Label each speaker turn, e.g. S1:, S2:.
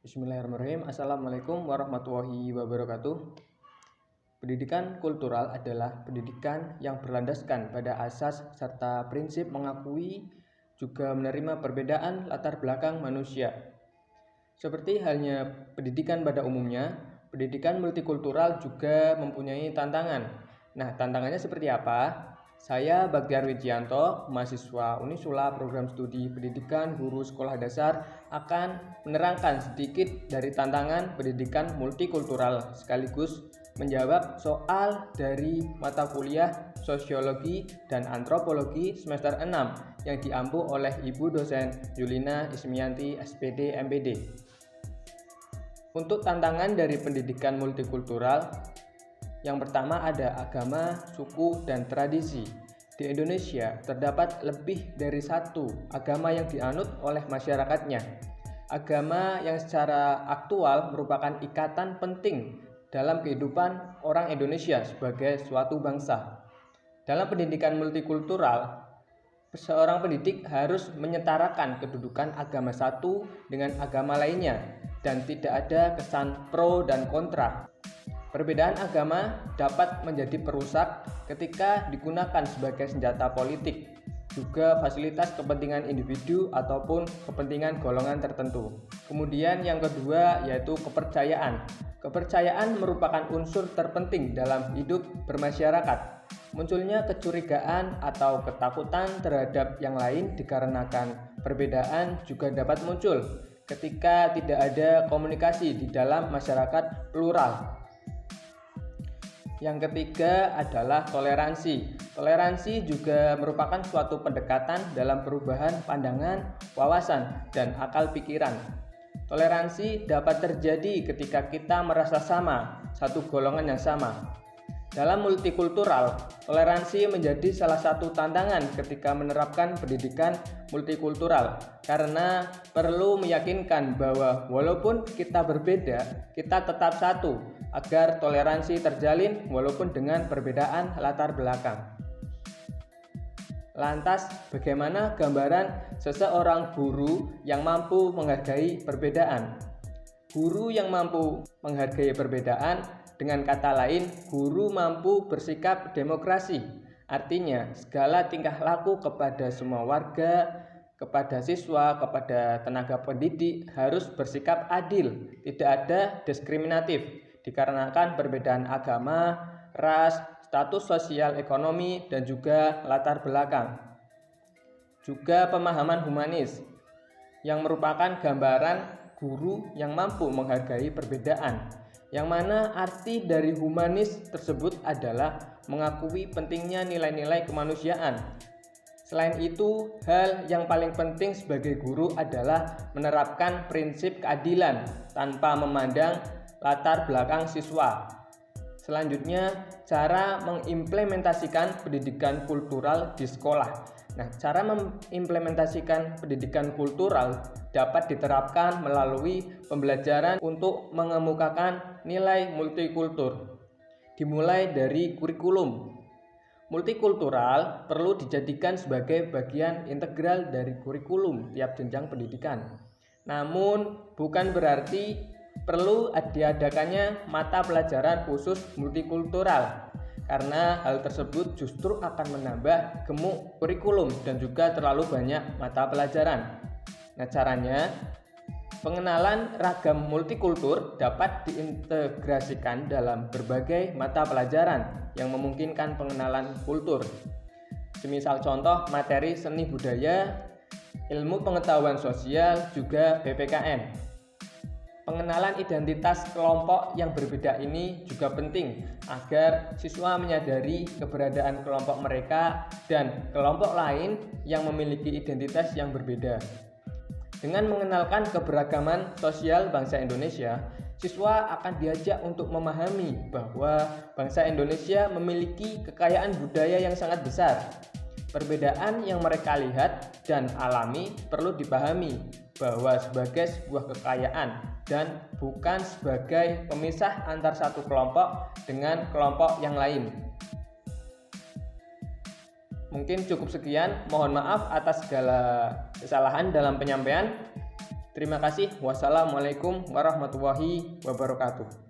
S1: Bismillahirrahmanirrahim. Assalamualaikum warahmatullahi wabarakatuh. Pendidikan kultural adalah pendidikan yang berlandaskan pada asas serta prinsip mengakui juga menerima perbedaan latar belakang manusia. Seperti halnya pendidikan pada umumnya, pendidikan multikultural juga mempunyai tantangan. Nah, tantangannya seperti apa? Saya Bagtiar Wijianto, mahasiswa Unisula Program Studi Pendidikan Guru Sekolah Dasar, akan menerangkan sedikit dari tantangan pendidikan multikultural sekaligus menjawab soal dari mata kuliah Sosiologi dan Antropologi semester 6 yang diampu oleh Ibu dosen Yulina Ismianti SPD MPD. Untuk tantangan dari pendidikan multikultural, yang pertama ada agama, suku, dan tradisi. Di Indonesia terdapat lebih dari satu agama yang dianut oleh masyarakatnya. Agama yang secara aktual merupakan ikatan penting dalam kehidupan orang Indonesia sebagai suatu bangsa. Dalam pendidikan multikultural, seorang pendidik harus menyetarakan kedudukan agama satu dengan agama lainnya dan tidak ada kesan pro dan kontra. Perbedaan agama dapat menjadi perusak ketika digunakan sebagai senjata politik, juga fasilitas kepentingan individu ataupun kepentingan golongan tertentu. Kemudian yang kedua yaitu kepercayaan. Kepercayaan merupakan unsur terpenting dalam hidup bermasyarakat. Munculnya kecurigaan atau ketakutan terhadap yang lain dikarenakan perbedaan juga dapat muncul ketika tidak ada komunikasi di dalam masyarakat plural. Yang ketiga adalah toleransi. Toleransi juga merupakan suatu pendekatan dalam perubahan pandangan, wawasan, dan akal pikiran. Toleransi dapat terjadi ketika kita merasa sama, satu golongan yang sama. Dalam multikultural, toleransi menjadi salah satu tantangan ketika menerapkan pendidikan multikultural karena perlu meyakinkan bahwa walaupun kita berbeda, kita tetap satu agar toleransi terjalin walaupun dengan perbedaan latar belakang. Lantas, bagaimana gambaran seseorang guru yang mampu menghargai perbedaan? Guru yang mampu menghargai perbedaan, dengan kata lain, guru mampu bersikap demokrasi. Artinya, segala tingkah laku kepada semua warga, kepada siswa, kepada tenaga pendidik harus bersikap adil, tidak ada diskriminatif, dikarenakan perbedaan agama, ras, status sosial ekonomi, dan juga latar belakang. Juga pemahaman humanis, yang merupakan gambaran guru yang mampu menghargai perbedaan, yang mana arti dari humanis tersebut adalah mengakui pentingnya nilai-nilai kemanusiaan. Selain itu, hal yang paling penting sebagai guru adalah menerapkan prinsip keadilan tanpa memandang latar belakang siswa. Selanjutnya, cara mengimplementasikan pendidikan kultural di sekolah. Nah, cara mengimplementasikan pendidikan kultural dapat diterapkan melalui pembelajaran untuk mengemukakan nilai multikultur. Dimulai dari kurikulum. Multikultural perlu dijadikan sebagai bagian integral dari kurikulum tiap jenjang pendidikan. Namun, bukan berarti perlu diadakannya mata pelajaran khusus multikultural, karena hal tersebut justru akan menambah gemuk kurikulum dan juga terlalu banyak mata pelajaran. Nah, caranya, pengenalan ragam multikultur dapat diintegrasikan dalam berbagai mata pelajaran yang memungkinkan pengenalan kultur. Semisal contoh materi seni budaya, ilmu pengetahuan sosial, juga PPKN. Pengenalan identitas kelompok yang berbeda ini juga penting agar siswa menyadari keberadaan kelompok mereka dan kelompok lain yang memiliki identitas yang berbeda. Dengan mengenalkan keberagaman sosial bangsa Indonesia, siswa akan diajak untuk memahami bahwa bangsa Indonesia memiliki kekayaan budaya yang sangat besar. Perbedaan yang mereka lihat dan alami perlu dipahami bahwa sebagai sebuah kekayaan dan bukan sebagai pemisah antar satu kelompok dengan kelompok yang lain. Mungkin cukup sekian, mohon maaf atas segala kesalahan dalam penyampaian. Terima kasih. Wassalamualaikum warahmatullahi wabarakatuh.